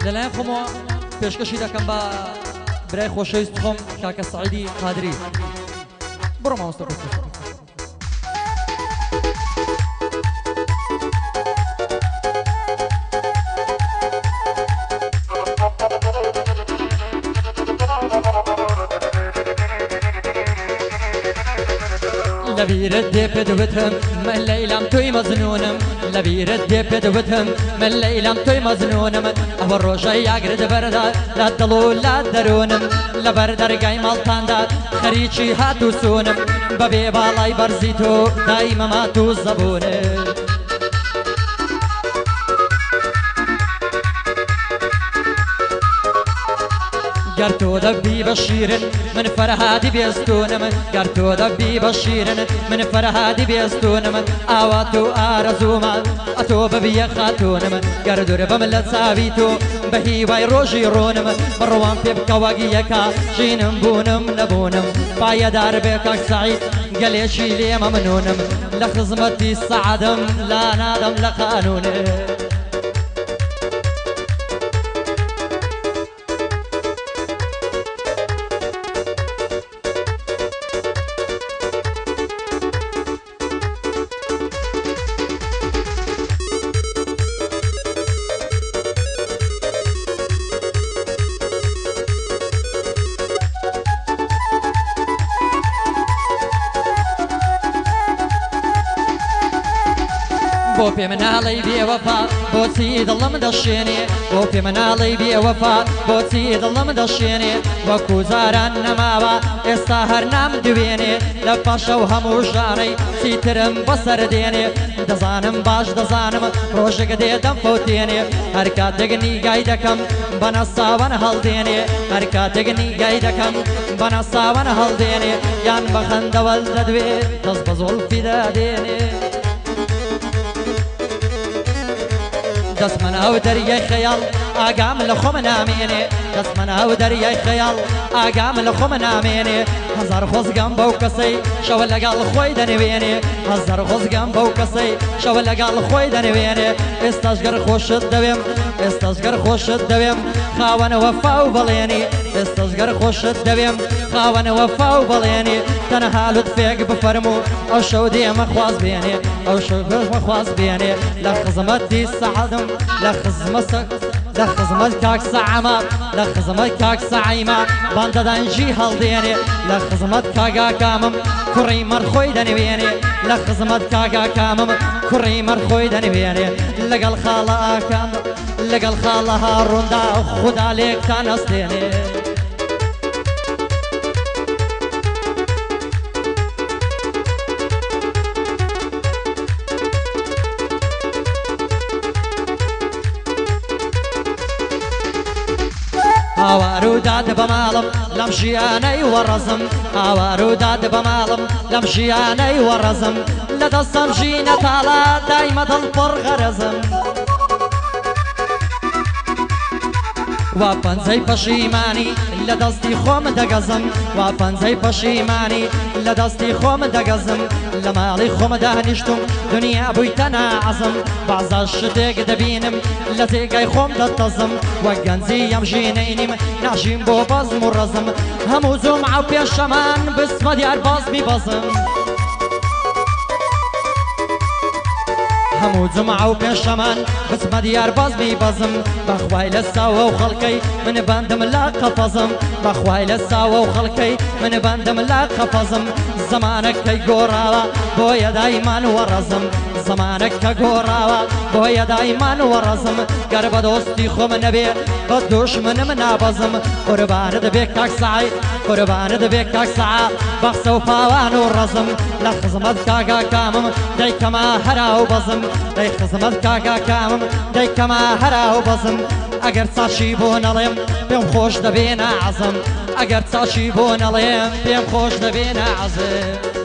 لەلایەن خۆمەوە پێشکەشی دەکەم بە برای خۆشەویست خۆم کاکە سەعیدی قادری بڕۆ مامۆستا پێشکەش لبيرت دي بدوتهم من ليلام توي مزنونم لبيرت دي بدوتهم من ليلام توي مزنونم أول روشي يقرد بردا لا دلو لا درونم لبردر قاي مالتان دا خريجي هاتو سونم ببي بالاي برزيتو دايما ما تو زبونم قرتو دبي بشيرن من فرهادي بيستونم قرتو دبي بشيرن من فرهادي بيستونم آواتو آرزوما أتو ببي خاتونم قردو ربم لتسابيتو بهي باي روجي رونم بروان في بكواقيكا جينم بونم نبونم بايا دار بكاك سعيد قليشي لي ممنونم لخزمتي السعدم لا نادم لقانونم بۆ پێ مناڵی بێوەفا بۆچی دڵم دەشێنێ بۆ پێ مناڵی بێوەفا بۆچی دڵم دەشێنێ وەکو جاران نەماوە ئێستا هەر نام دوێنێ لە پاشە و هەموو ژانەی چیترم بەسەر دێنێ دەزانم باش دەزانم ڕۆژێک دێ دەمفەوتێنێ هەر کاتێک نیگای دەکەم بەنەساوان هەڵدێنێ هەر کاتێک نیگای دەکەم بەنەساوان هەڵدێنێ یان بە خەندەوە دەدوێ دەست بە زوڵفی دەدێنێ دەستمە ناو دەریای خەیاڵ ئاگام لە خۆمە نامێنێ دەستمە ناو دەریای خەیاڵ ئاگام لە خۆمە نامێنێ هەزار خۆزگەم بەو کەسەی شەوە لەگەڵ خۆی دەنوێنێ هەزار خۆزگەم بەو کەسەی شەوە لەگەڵ خۆی دەنوێنێ ئێستاش گەر خۆشت دەوێم ئێستاش گەر خۆشت دەوێم خاوەنە وەفا و بەڵێنی ئێستاش گەر خۆشت دەوێم خاوەنە وەفا و بەڵێنی تەنەها لوتفێک بفەرموو ئەو شەو دێمە خواز بێنێ ئەو شەو دێمە خواز بێنێ لە خزمەتی سەعەدم لە خزمەت کاک سەعەمە لە خزمەت کاک سەعیمە باندەدانجی هەڵدێنێ لە خزمەت کاگاکامم کوڕی مەرخۆی دەنوێنێ لە خزمەت کاگاکامم کوڕی مەرخۆی دەنوێنێ لەگەڵ خاڵە ئاکام لەگەڵ خاڵە هاڕووندا خودا لێکتان ئەستێنێ هاوار و داد بەماڵم لەم ژیانەی وەڕەزم هاوار و داد بەماڵم لەم ژیانەی وەڕەزم لە دەستەم ژینە تاڵا دایمە دڵ پڕ غەرەزم وا پەنجەی پەشیمانی لە دەستی خۆم دەگەزم وا پەنجەی پەشیمانی لە دەستی خۆم دەگەزم لە ماڵی خۆم دانیشتم دنیا بوویتە ناعەزم بەعزا شتێک دەبینم لە جێگای خۆم دەتەزم وەک گەنجی ئەم ژینەی نیم ناژیم بۆ بەزم و ڕەزم هەموو جومعە و پێشەمان بسمە دیار باز میبەزم هەموو جومعە و پێشەمان بچمە دیار باز میبەزم بەخوای لە ساوە و خەڵکەی من بەندم لا قەفەزم بەخوای لە ساوە و خەڵکەی من بەندم لا قەفەزم زەمانە کەی گۆڕاوە بۆیە دایمان وەڕەزم زەمانە کە گۆڕاوە بۆیە دایمان وەڕەزم گەر بە دۆستی خۆم نەبێ بە دوژمنم نابەزم قوربانت بێ کاک سەعید قوربانت بێ کاک سەعا بەخسە و پاوان و ڕەزم لە خزمەت کاگاکامم دەیکەما هەرا و بەزم دەی خزمەت کاگاکامم دەیکەما هەرا و بەزم ئەگەر چاچی بۆ نەڵێم پێم خۆش دەبێ نەعەزم ئەگەر چاچی بۆ نەڵێم پێم خۆش دەبێ نەعەزم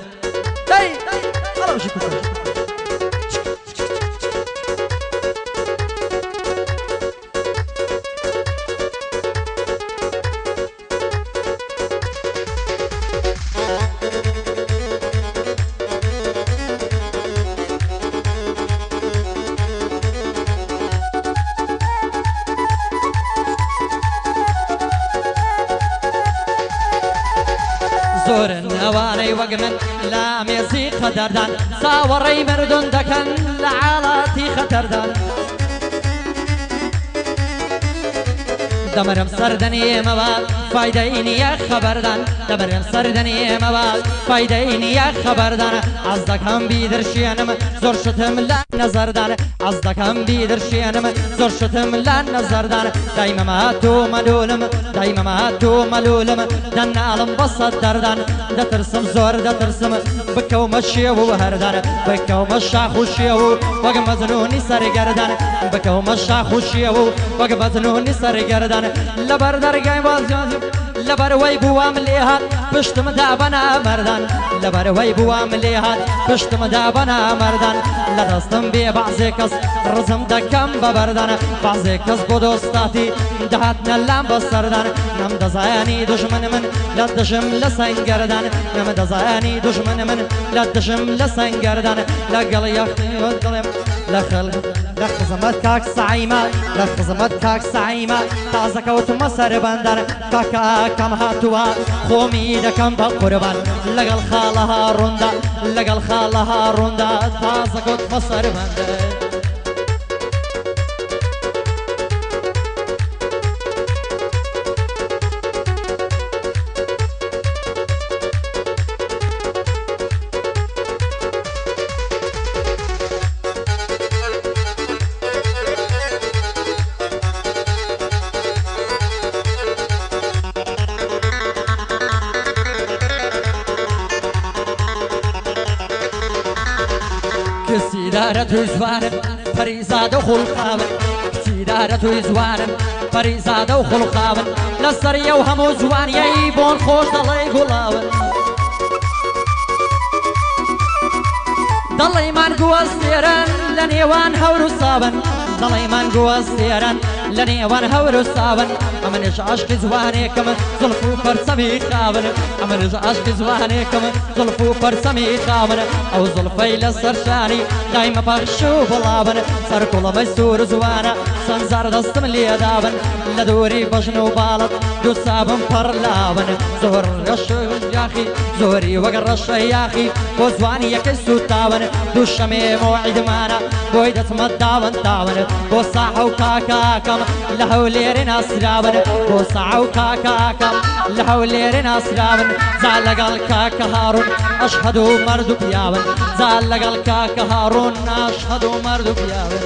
وەک من لا مێزی قەدەردان چاوەڕێی مردون دەکەن لە عاڵاتی خەتەردان دەمەرم سەردەنێمەوە فایدەی نییە خەبەردان دەمەرم سەردەنێمەوە فایدەی نییە خەبەردان ئەس دەکەم بیدرشێنم زۆر شتم لە نەزەردان ئەس دەکەم بیدرشێنم زۆر شتم لە نەزەردان دایمەمە تۆ مەلولم دایمەمە تۆ مەلولم دەناڵم بە سەد دەردان دەترسم زۆر دەترسم بکەومە شێو و هەردان بکەومە شاخ و شێو و وەک مەزنوونی سەرگەردان بکەومە شاخ و شێو و وەک مەزنوونی سەرگەردان لەبەر دەرگای بازیان لەبەرەوەی بووام لێ هات پشتمدا بەنا مەردان لەبەرەوەی بووام لێ هات پشتمدا بەنا مەردان لە دەستم بێ بەعزێ کەس ڕزم دەکەم بە بەردان بەعزێ کەس بۆ دۆستاتی دەهاتنە لام بە سەردان نەم دەزایانی دوژمن من لە دژم لە سەنگەردان نەم دەزایانی دوژمن من لە دژم لە سەنگەردان لەگەڵ یەخڵێم لە خەڵ لە خزمەت کاک سعیمە لە خزمەت کاک سعیمە تازەکەوتمە سەربەندان کاکە ئاکەم هاتووە خۆمی دەکەم بە قوربان لەگەڵ خاڵە هاڕووندا لەگەڵ خاڵە هاڕووندا تازەکەوتمە سەربەندان کسیدارە توی زوانم پەریزادە و خوڵقاون کسیدارە توی زوانم پەریزادە و خوڵقاون لەسەریە و هەموو جوانیەی بۆن خۆش دەڵێ گوڵاون دەڵێمان گوەستێرن لە نێوان هەور و ساون دەڵێمان گوەستێرن لە نێوان هەور و ساون ئەمنش عاشقی جوانێکم زڵف و پەرسەمی خاون ئەمنش عاشقی جوانێکم زڵف و پەرسەمی خاون ئەو زڵفەی لەسەر شانی دایمە پەخش و بڵاون سەر کوڵەمەی سوور جوانە سەنجار دەستم لێداون لە دووری بەژن و باڵت دوو چاوم پەڕ لاون زۆر ڕەش یاخی زۆری وەک ڕەشە یاخی بۆ جوانی یەکەی سوتاون دوو شەمێ مۆعیدمانە بۆی دەچمە داون تاون بۆ ساحە و کاکاکەم لە هەولێرێ ناسراون بۆ ساحە و کاکاکەم لە هەولێرێ ناسراون جا لەگەڵ کاکە هاڕون ئەشهەد و مەرد و پیاون جا لەگەڵ کاکە هاڕون ئەشهەد و مەرد و پیاون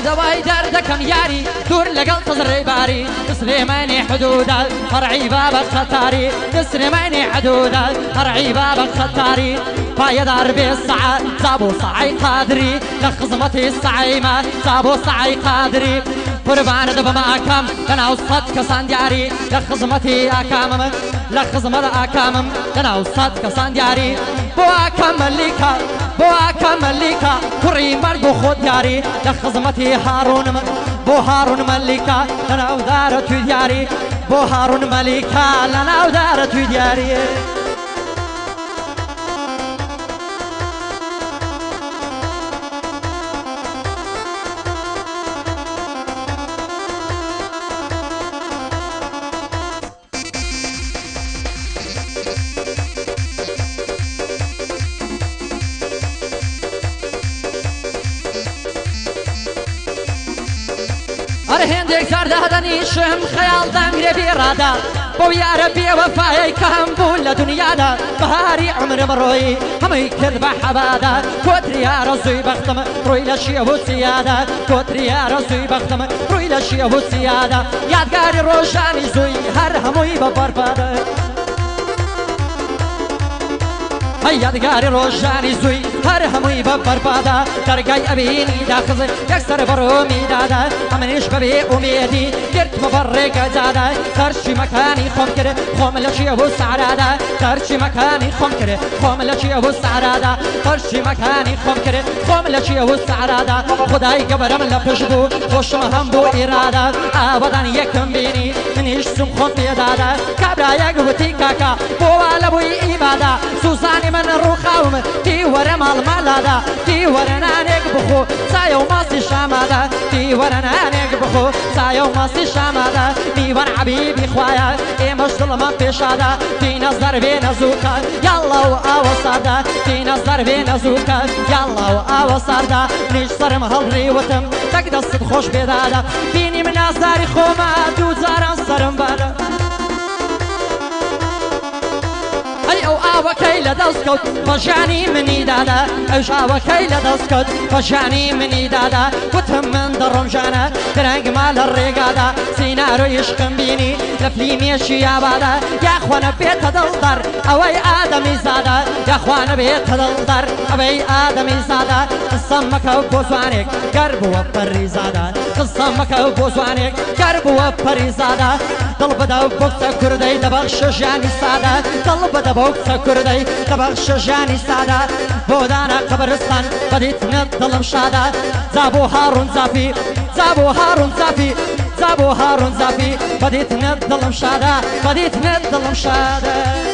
هەردەوای دەردەکەم یاری دوور لەگەڵ تزڕێ باری سلێمانی حدوودات هەڕعی بابە خەتاری سلێمانی حدوودات هەڕعی بابە خەتاری پایەدار بێ سەعە جا بۆ سەعەی قادری لە خزمەتی سەعەیمە جا بۆ سەعەی قادری قوربانت بەمە ئاکەم لەناو سەد کەسان دیاری لە خزمەتی ئاکامم لە خزمەت ئاکامم لەناو سەد کەسان دیاری بۆ ئاکەم مەلیکە بۆ ئاکەم مەلیکە کوڕی مەرگ و خۆ دیاری لە خزمەتی هاڕوونم بۆ هاڕون مەلیکە لەناو دارە توی دیاری بۆ هاڕون مەلیکە لەناو دارە توی دیاری هەر هێندێک جار دادەنیشم خەیاڵ دەنگرێ بیڕادا بو يا ربي وفاي كم بول دنيا دا بهاري عمر مروي هم يكذب حبادا كوتري يا رزوي بختم روي لشي ابو سياده كوتري يا رزوي بختم روي لشي ابو سياده يادگاری روشانی زوی هر هموی ببرباده یادگاری روشانی زوی هر هموی ببرباده درگای ابینی داخل یکسر برو میداده امنش ببی امیدی گرت مبرگ زاده ترشی مکانی خم کرد خم لشی ابو سعراده ترشی مکانی خم کرد خم لشی ابو سعراده ترشی مکانی خم کرد خم لشی ابو سعراده خدای گبرم لپش بو خوشم هم بو اراده آبادان یکم بینی منیش سم خم پیداده کبرا یک بوتی کاکا بو والا بوی ایباده سوزانی من رو خاوم تی ورم المالاده تی ورنانک بخو سایو ماسی شاماده تی ورنانک بخو سایو ماسی شاماده میوان عبیبی خوایا ایمش ظلمان پیشاده تی نظر بی نزوکا یالله و آوساده تی نظر بی نزوکا یالله و آوساده نیش سرم هل ریوتم تک دست خوش بیداده بینی من نظری خوما دوزاران سرم باده او آوکی لدستکوت فجانی منی داده اوش آوکی لدستکوت فجانی منی داده وتم من درم جانه درنگ مال الرقاده سینارو عشقم بینی لفلیمیشی یاباده یا خوانه بیت دلدر اوی آدمی زاده یا خوانه بیت دلدر اوی آدمی زاده قسمکو بوزوانک گرب و پری زاده قسمکو بوزوانک گرب و پری زاده دل بدا بوکس کردی دبخش جانی ساده دل بدا بوکس کردی دبخش جانی ساده بودانا قبرستان بدیت ندلم شاده زابو هارون زافی زابو هارون زافی زابو هارون زافی بدیت ندلم شاده بدیت ندلم شاده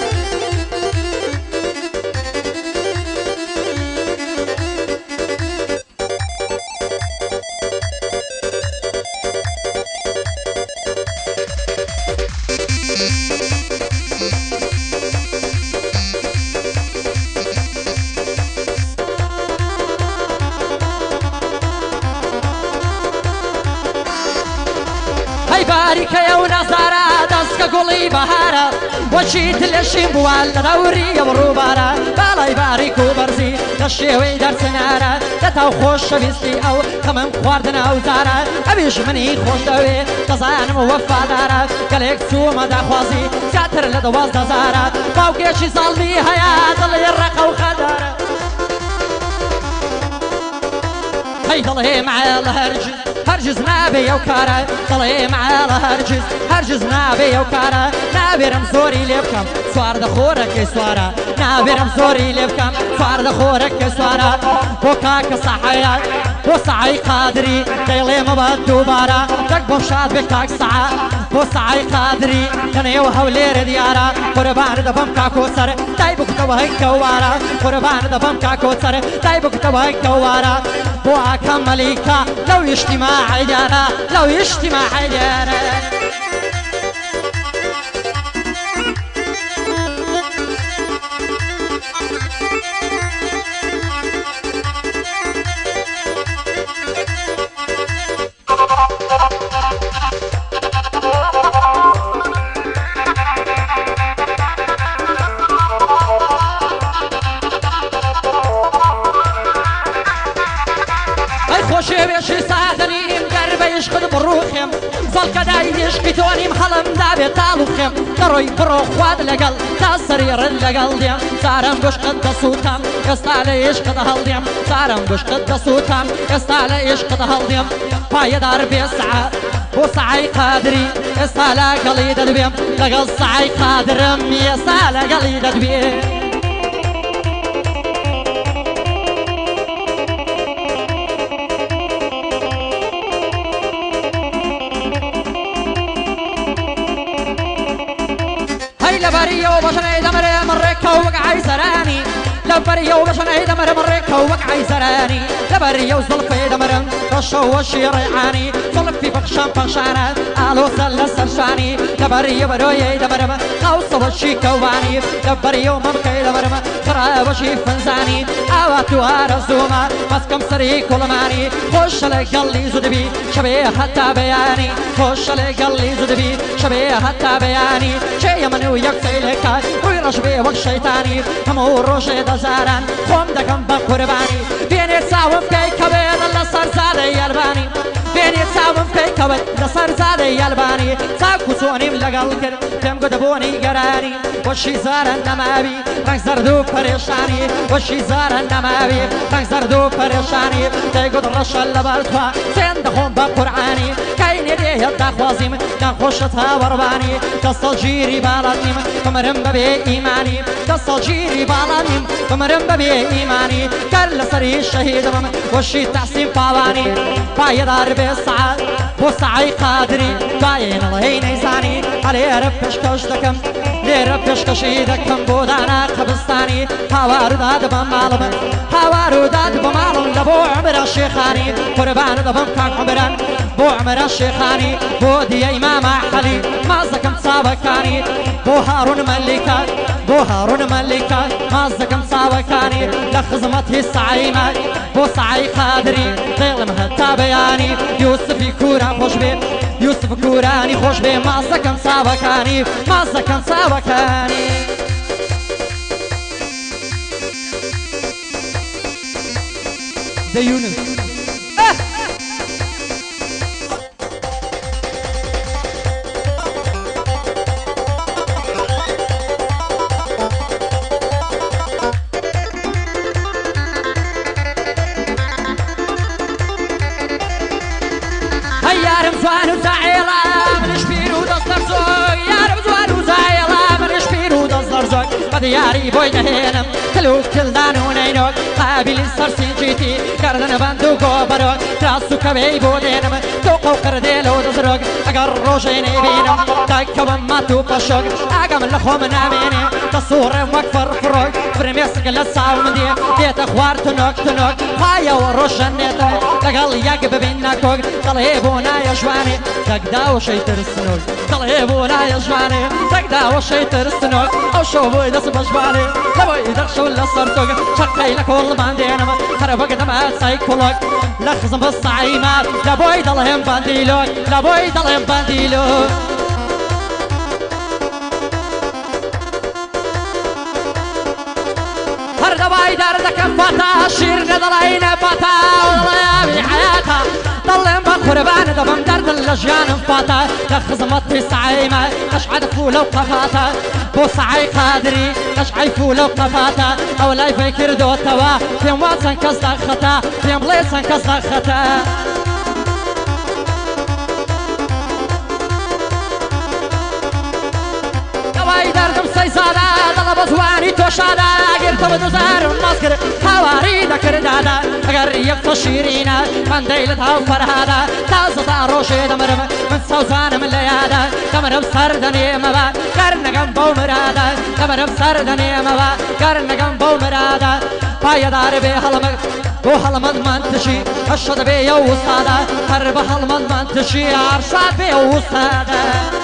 باریکە ئەو نەزارە دەستکە گوڵی بەهارە وەچیت لەشیم بووە لە دەوری ڕووبارە باڵای باریک و بەرزی لە شێوەی دەرچنارە لە تاو خۆشەویستی ئەو کەمم خواردنە ئەوزارە ئەویش منی خۆش دەوێ دەزانم وەفادارە گەلێک چوومە داخوازی زیاتر لە 12,000 باوکێکی زاڵمی هەیە دڵی ڕەقە و خەدارە هەی دڵێ معێڵە هەرگیز نابێ ئەو کارە دڵێ معێڵە هەرگیز نابێ ئەو کارە نابێرم زۆری لێ بکەم سواردە خۆرەکەی سوارە نابێرم زۆری لێ بکەم سواردە خۆرەکەی سوارە بۆ کاکە سەحەیە بۆ سەعەی قادری دەیڵێ مەبە دووبارە دەک بۆ شاد بێ کاک سەعە بۆ سەعەی قادری کەنێو هەولێرە دیارە قوربان دەبەم کاکۆسەر دای بکوتەوە هەی کەوارە قوربان دەبەم کاکۆسەر دای بکوتەوە هەی کەوارە بۆ ئاکەم مەلیکە لەو ئیجتیماعی دیارە لەو ئیجتیماعی دیارە خۆشێوێشی سادەنیم گەربە عشقت بڕوخێم زەڵکەدای عشقی تۆنیم هەڵم دابێت تاڵوخێم دەڕۆی بڕۆ خواد لەگەڵ تا سەریڕت لەگەڵ دێم سارم گوشقت دەسووتم ئێستا لە عشقت هەڵدێم سارم گوشقت دەسووتم ئێستا لە عشقت هەڵدێم پایەدار بێ سەعە بۆ سەعەی قادری ئێستا لەگەڵی دەدبێم لەگەڵ سەعەی قادرم ئێستا لەگەڵی دەدبێم لبريو بشني دمر مريكا وقعي سراني لبريو بشني دمر مريكا وقعي سراني لبريو زلفي دمر خشو وشيرعاني صلفي بخشان بخشانة آلو سل سرشاني دبري بروي دبرم قوس وشي كواني دبري يوم مكي دبرم خرا وشي فنزاني آواتو هارزوما مسكم سري كلماني خوش لقلي زدبي شبيه حتى بياني خوش لقلي زدبي شبيه حتى بياني شي من ويكفي لك ويرش بيه والشيطاني همو روشي دزاران خوم دقم بقرباني بيني تساوم كي كبير الله صار زادي الباني بيني تساوم كي كبير الله صار زادي الباني ساكو سوني ملقل كر تم قدبوني قراني وشي زارن نمابي رنگ زردو پریشانی وشی زارن نمابی رنگ زردو پریشانی تیگود رشل لبرتوا سند خون با قرآنی کینی دیه دخوازیم نخوشتا وربانی دستال جیری بالاتیم کمرم ببی ایمانی دستال جیری بالاتیم کمرم ببی ایمانی کل سری شهیدم وشی تحسین پاوانی پایدار به سعد بو سعی قادری باین الله نیزانی علی رفش کش دکم ليرة بيشكشي دكم بودانا قبستاني هوارو داد بمالم هوارو داد بمالم لبو عمر الشيخاني قربان دبم كان عمران بو عمر الشيخاني بو دي إمام علي ما زكم سابكاني بو هارون ملكا بو هارون ملكا ما زكم سابكاني لخزمته السعيمة بو سعي قادري ظلم هالتابياني يوسف يكورا خوش بي يوسف كوراني خوش بي ما زكم سابكاني ما زكم سابكاني ده يونس ياري بوي دهنم كلو كل دانونينوك قابل السرسين جيتي كردن باندو قوبروك تراسو كبي بودينم توقو قرديلو دزروك اگر روشيني بينم تاكبم ما توبشوك اقام لخوم ناميني تصور وكفر فروك فرميسك للساوم دي ديت اخوار تنوك تنوك خايا وروشن نيتا لقل يقب بيناكوك طليبونا يجواني تقداو شي ترسنوك طليبونا يجواني تقداو شي ترسنوك او شو بوي دس بجبالي لبوي درشو لصرتوك شقي لكل باندينم خربك دمات سايكولوك لخزم بالصعيمات لبوي ضلهم بانديلوك لبوي ضلهم بانديلوك هردباي دردك فتا شير ندلين فتا والله يا حياتها ضلهم بقربان دبم درد اللجان فتا لخزمتي سعيمة اشعد فولو قفاتا بو سعي قادري اشعي فولو قفاتا او لا يفكر دوتوا في مواسن كسر خطا في مليسن كسر خطا دواي دردم سيسادا طلب زواني توشادا قرت بدوزار ونمسكر حواري ذكر دادا اگر يفتو شيرينا من ديلتها وفرهادا تازة روشي دمرم من سوزان من ليادا دمرم سردني مبا قرن قنبو مرادا دمرم سردني مبا قرن قنبو مرادا بايدار بي حلمك بو حلمد منتشي اشد بي يوصادا قرب حلمد منتشي عرشاد بي يوصادا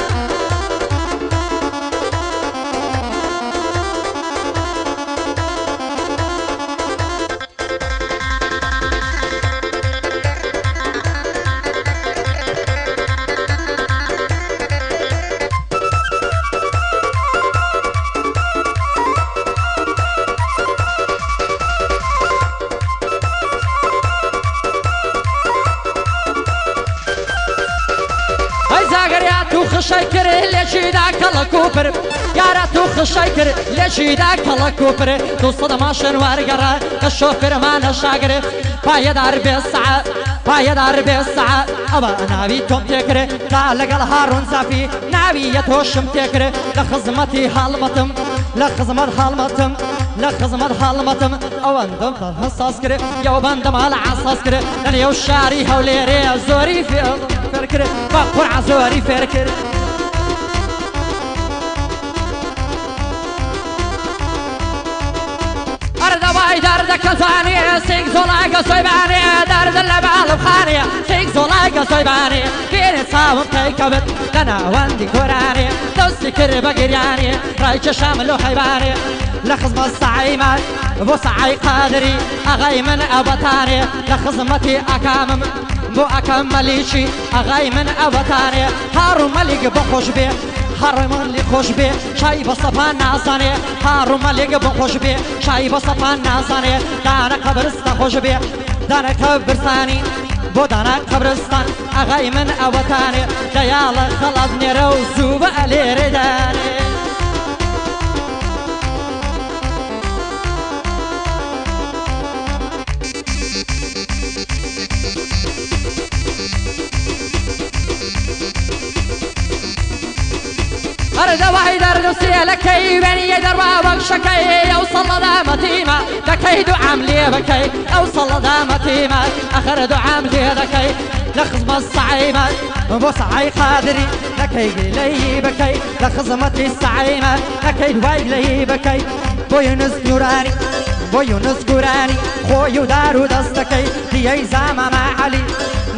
خشيكر ليشي داك الله كوبر يا راتو خشيكر ليشي داك الله كوبر توصد ماشن وارقرا الشوفر ما نشاقر بايدار بالساعة بايدار بالساعة أبا نابي توم تكر تعلق الهارون زافي نابي يتوشم تكر لخزمتي حالمتم لخزمت حالمتم لخزمت حالمتم أو أندم حساس كر يو بندم على عساس كر لأن يو شاري هوليري زوري في فركر بقرع زوري فركر أرد باي درد كزاني سيك زولاك سويباني درد اللي بالبخاني حيباني بين صاوم كيكبت لنا وندي كوراني دوستي كربا قرياني رايك شامل حيباني لخزم الصعيمات بو صعي قادري أغاي من أبطاني لخزمتي أكامم بو أكمليشي أغاي من أبطاني هارو ملك بخوش بي هارو ملك خوش بي شاي بصفان ناساني هارو ملك بخوش بي شاي بصفان ناساني دانا قبرستان خوش بي دانا قبرستاني بو دانا قبرستان أغاي من أبطاني ديالا خلصني روزو بألي رداني أرد واحد أرد سيلكي بني دربا وشكي أوصل دامتيما لكي دعام لي بكي أوصل دامتيما أخر دعام لي ذكي لخزم الصعيمة بصعي قادري لكي لي بكي لخزمتي الصعيمة لكي دواي لي بكي بوينس نوراني بوينس قراني خويو دارو دستكي دي زاما مع علي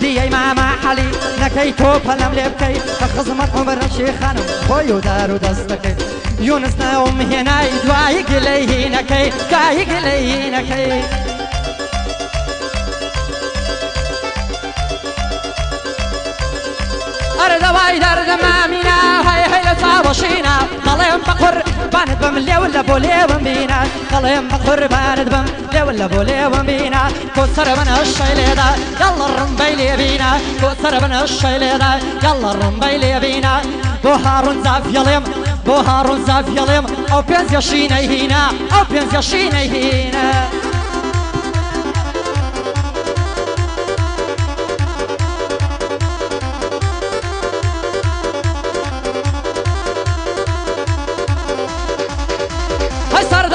دي ماما حلي نكي توب هلم لبكي خزمت عمر الشيخان خويو دارو دستكي يونس ناوم هنا يدوايق ليه نكي كايق ليه نكي أرد وايد أرد مامينا هاي هاي لصابشينا قليم بقر باند بم لي ولا بولي بمبينا قليم بقر باند بم لي ولا بولي بمبينا كسر من الشيلة يلا الرمبي لي بينا كسر من الشيلة يلا الرمبي لي بينا بوهارون زاف يليم بوهارون زاف يليم أو بينز يشيني هنا أو بينز يشيني هنا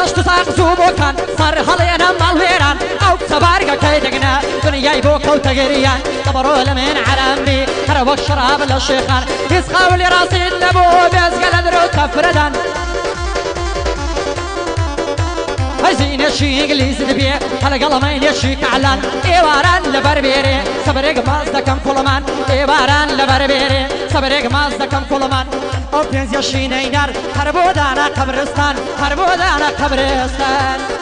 دشت ساق زوبوكان صار هلينا مالويران أو سبارقة كيدقنا دنياي بوكا وتقريان طبروا لمن عرامي هربوك شراب للشيخان يسخاو لي راسي اللبو بيسقل درو تفردان هزين يشي انجليز دبي هلا قلمين يشي كعلان ايواران لبربيري سبرق مازدكم كلمان ايواران لبربيري سبرق مازدكم كلمان او بينز يشي نينار هربو دانا قبرستان هربو دانا قبرستان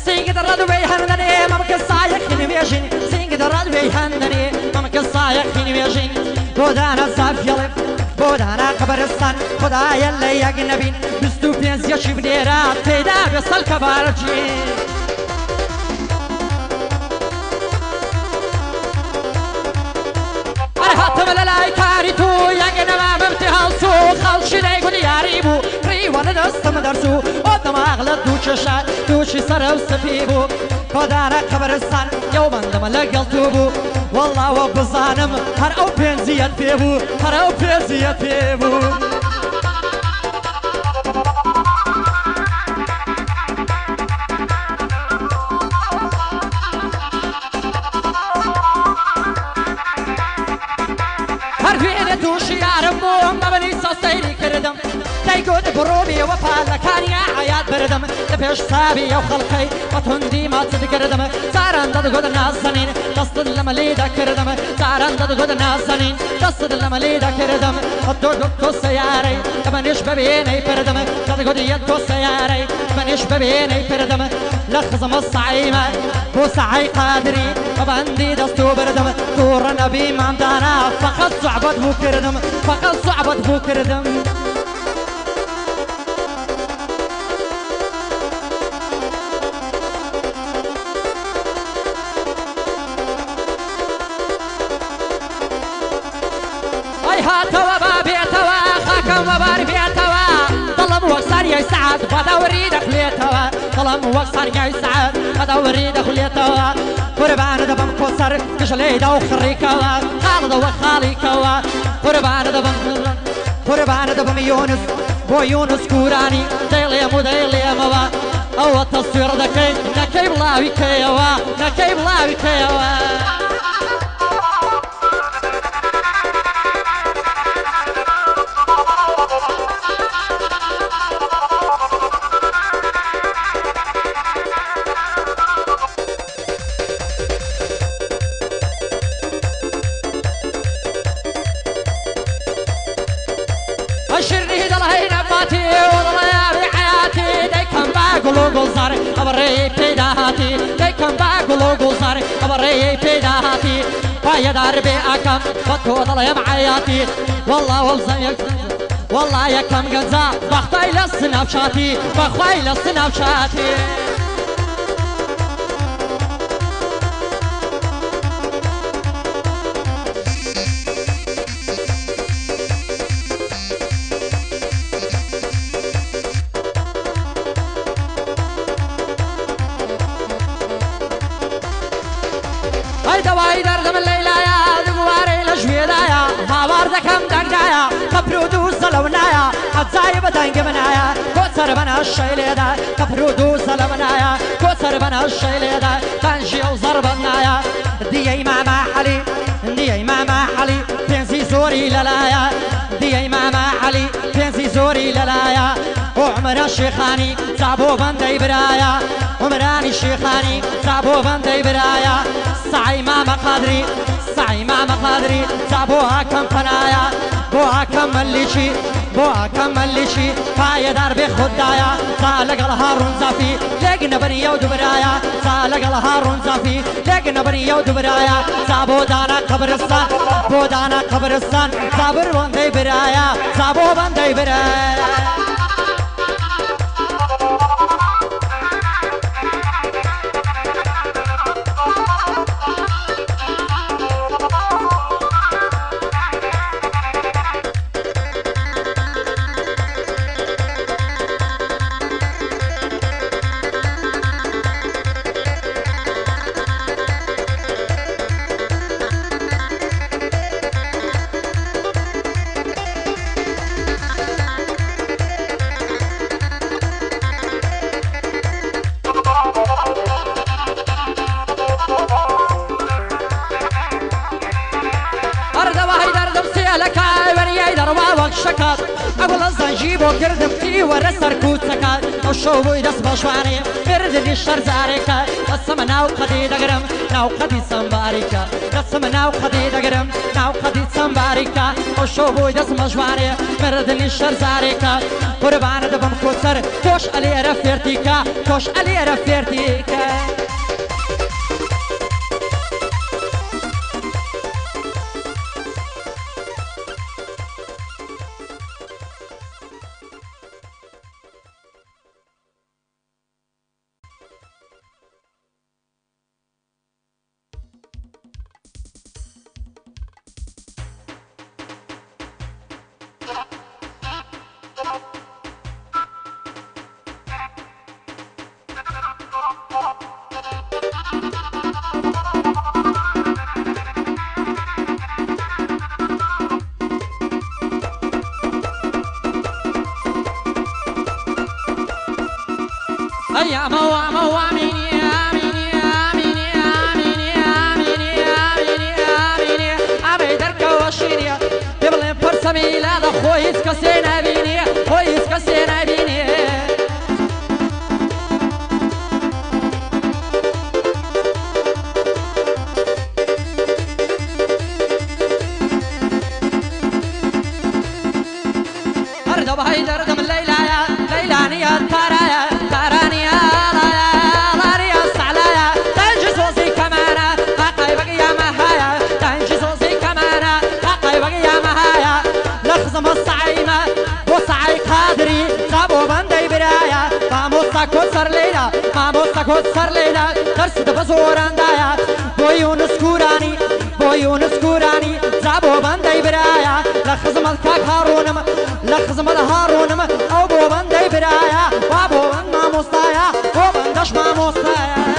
سينقد الرد ويهندني ممك الصايق خيني ويجيني سينقد الرد ويهندني ممك الصايق خيني ويجيني بودانا الزاف يلف بودانا قبرستان خدايا اللي يقنبين بستو بينز يشي بديرات تيدا بيصل كبارجين أنا هاتم للاي كاريتو يقنبا بمتهال سو خالشي ديقو دياريبو وانا دستم درسو قدام اغلط دوچشات دوچی سرو سفیبو خدانا قبرستان یو بندم لقلتوبو والله وبزانم هر او بنزيت فيبو هر او بنزيت فيبو هر فيني دوشي يعرفو مبني سوستيري كردم تيقود بروبي وفال كاني عياد بردم لبيش صابي يا خلقي وتهندي ما تذكردم ساران تدقود الناسنين تصد لما ليدا كردم ساران تدقود الناسنين تصد لما ليدا كردم الدودو كسياري كمانيش ببيني بردم تدقود يدو سياري كمانيش ببيني بردم لخزم الصعيمة وسعي قادري وبندي دستو بردم دور نبي مامدانا فقط صعبت بو كردم فقط صعبت بو كردم هاتوا بابيتوا خاكم وباربيتوا ظلم وكسر يا سعد بدوري دخليتوا ظلم وكسر يا سعد بدوري دخليتوا قربان دبم كسر كشلي دو خريكوا خالد وخاليكوا قربان دبم يونس بو يونس كوراني ديلي مو ديلي موا او مروا تصوير دكي نكي بلاوي كيوا نكي بلاوي كيوا الشريد الهينا فاتي والله يا بحياتي ديكم باقلو قصار أبري بيداتي ديكم باقلو قصار أبري بيداتي فايا داربي أكم فتو ضل يا معياتي والله والزيك والله يا كم قنزا بخطاي للسناب شاتي بخواي للسناب شاتي دواي درد من الليلة يا دقواري لجويدايا هاوار دكم دقدايا كبرودو سلونايا حتزاي بدنق منايا كوتر بنا الشيليدا كبرودو سلونايا كوتر بنا الشيليدا تنجي وزربنايا دي ماما حلي دي ماما حلي بنزي زوري للايا دي ماما حلي بنزي زوري للايا وعمر الشيخاني تعبو بندي برايا عمراني الشيخاني تعبو بندي برايا سعي ماما قادري سعي ماما قادري تعبوها كم فنايا بوها كم مليشي بوها كم مليشي فايا دربي خدايا سالق الهارون زافي لقنا بني ودبرايا سالق الهارون زافي لقنا بني ودبرايا سابو دانا قبرستان بودانا قبرستان صابر بندي برايا صابو بندي برايا شكات أقول الزنجيب وكردم تي ورسر كوت سكات وشوبو يدس بشواني برد لي الشر زاريكا رسم ناو قدي دقرم ناو قدي سنباريكا رسم ناو قدي دقرم ناو قدي سنباريكا وشوبو يدس بشواني برد لي الشر زاريكا قربان دبم كوتسر توش علي رفيرتيكا توش علي رفيرتيكا يا موا موا ميني اميني اميني اميني اميني اميني اميني امي درك وشيني قبل فرسمي لا خويس كسينا بيني خويس كسينا بيني هرد بهاي درد من ليلى يا ليلاني يا ترايا تراني كوتسر لينا ما موسى كوتسر لينا ترسد بزوران دايا بويون سكوراني بويون سكوراني زابو بندي برايا لخزم الكاك هارونم لخزم الهارونم او بو بندي برايا وابو بند ما موسايا وبندش ما موسايا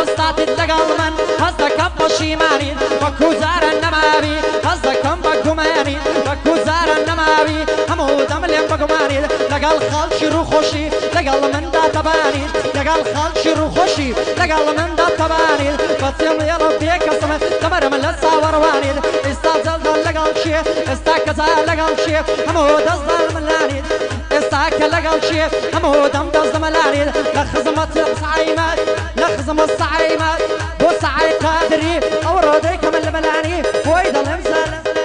استاتت لقل من هزدكم بشيماني وكوزار النمابي هزدكم بقماني وكوزار النمابي همود عملين بقماني لقل خالشي روخوشي لقل من دا تباني لقل خالشي روخوشي لقل من دا تباني بطيم يلو بيك اسمه تمر من لسا ورواني استازل لقل شي استاكزا لقل شي همود ازدال ملاني استاك لقل شي همود امدز ملاني لخزمت الصعيمات لخزم الصعيمات بو سعي قادري او رودي كمل ملاني ويدا الامثال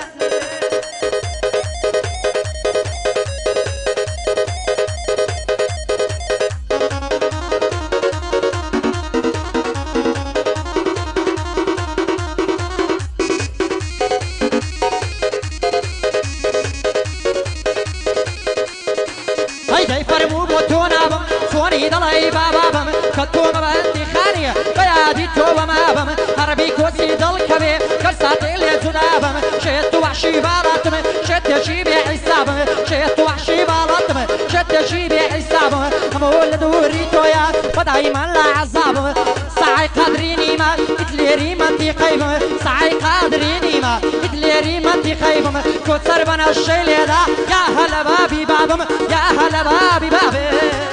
كتوم بنتي خانية بيادي توبة ما بم هربي كوسي دل كبي كرساتي اللي تدابم شيت وحشي بالاتم شيت شيبي حسابم شيت وحشي بالاتم شيت شيبي حسابم همول دوري تويا بدايما لا عذابم سعي قادريني ما اتليري منتي قيبم سعي قادريني ما اتليري منتي قيبم كوتسر بنا الشي ليدا يا هلا بابي بابم يا هلا بابي بابي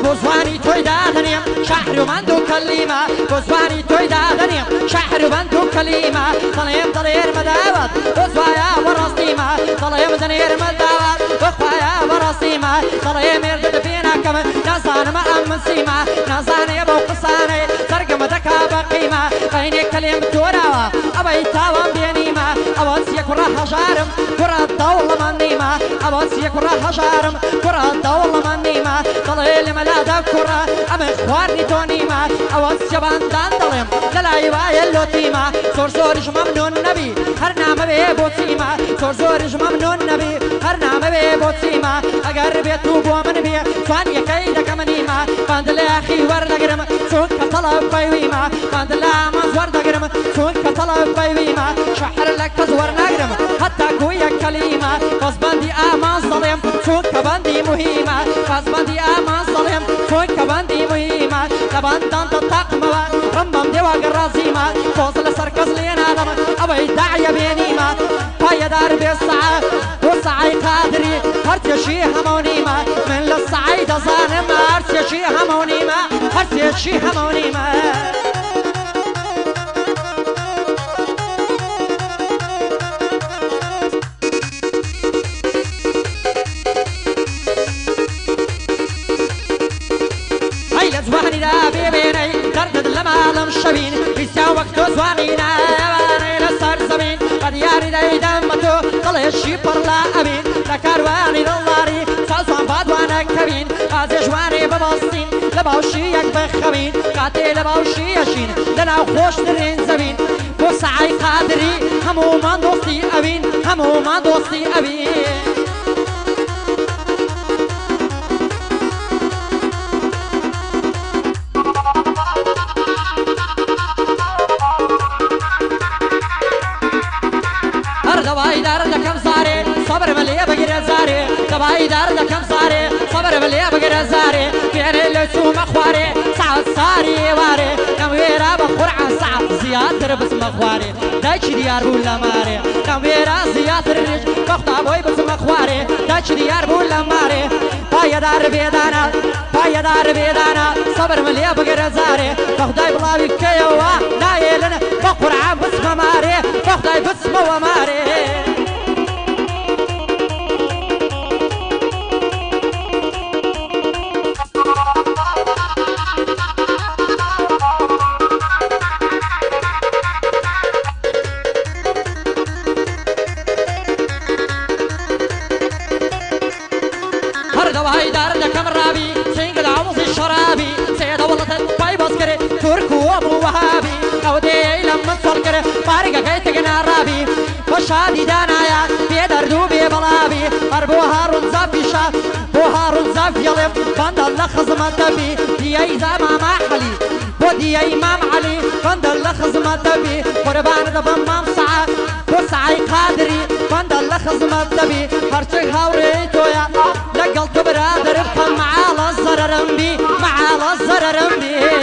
بوزواني توي دادنيم شحر ومندو كلمة بوزواني توي دادنيم شحر ومندو كلمة ظليم ضلير مداوت بوزوايا ورصيمة ظليم زنير مداوت بخوايا ورصيمة ظليم يردد فينا كم نزان ما أمن سيمة نزان يبو قصاني سرقم دكا بقيمة بيني كلم توراوا أبي تاوان بينيمة أبوس يكره هجارم كرة الدولة منيمة أبوس يكره هجارم كرة الدولة منيمة ظليم لا دكرة أم إخواني تونيما أوس شبان داندلم لا يباي اللوتيما صور صورش ممنون نبي هر نام بيبوتيما صور صورش ممنون نبي هر نام بيبوتيما أجر بيتو بومن بي فاني كيدا كمنيما فاندل أخي وردقرم سون كطلب بيويما فاندل أمز وردقرم سون كطلب بيويما شحر لك تزور نقرم حتى قوية كلمة فاسباندي أمان ظلم سون كباندي مهمة فاسباندي أمان ظلم سون كباندي مهمة لباندان تطاقمة رمم دواق الرازيمة توصل سركز لين آدم أبي داعي بينيمة بايا دار بالسعى وسعي قادري هرتشي همونيمة من للسعيد ظالم هرتشي همونيمة هرتشي همونيمة زواني دا بيبيني تردد لما لم شبين بيسا وقتو زوانينا واني لسر زمين قد ياري دا دمتو طلشي برلا أبين لكارواني دلاري سالسوان بادوانا كبين غازي جواني بباصين لباوشي يك بخبين قاتي لباوشي يشين لنا خوش درين زمين وسعي قادري همو من دوستي أبين همو من دوستي أبين دواي دار كم صاري صبر مليا بقرا زاري دواي دار كم صاري صبر مليا بقرا زاري بيعني لسو مخواري ساعة صاري واري كم ويرا بخرعة ساعة زيادة بس مخواري دايش ديار بولا ماري كم ويرا زيادة الرج بخطا بوي بس مخواري دايش ديار بولا ماري بايا دار بيدانا بايا دار بيدانا صبر مليا بقرا زاري بخداي بلاوي كيوا نايلنا بخرعة بس ماري بخداي بس ماري تركو ابو وهابي او دي لما تصلكر بارقه كيتقنا رابي وشادي دانايا بيدر دوبي بلابي اربو هارون زافي شا بو هارون زافي يلف بند اللخز مدبي دي زامام علي ودي امام علي بند اللخز مدبي قربان دبم مام سعى وسعي قادري بند اللخز مدبي هرشك هاوري تويا لقل تبر زررم بی معال زررم بی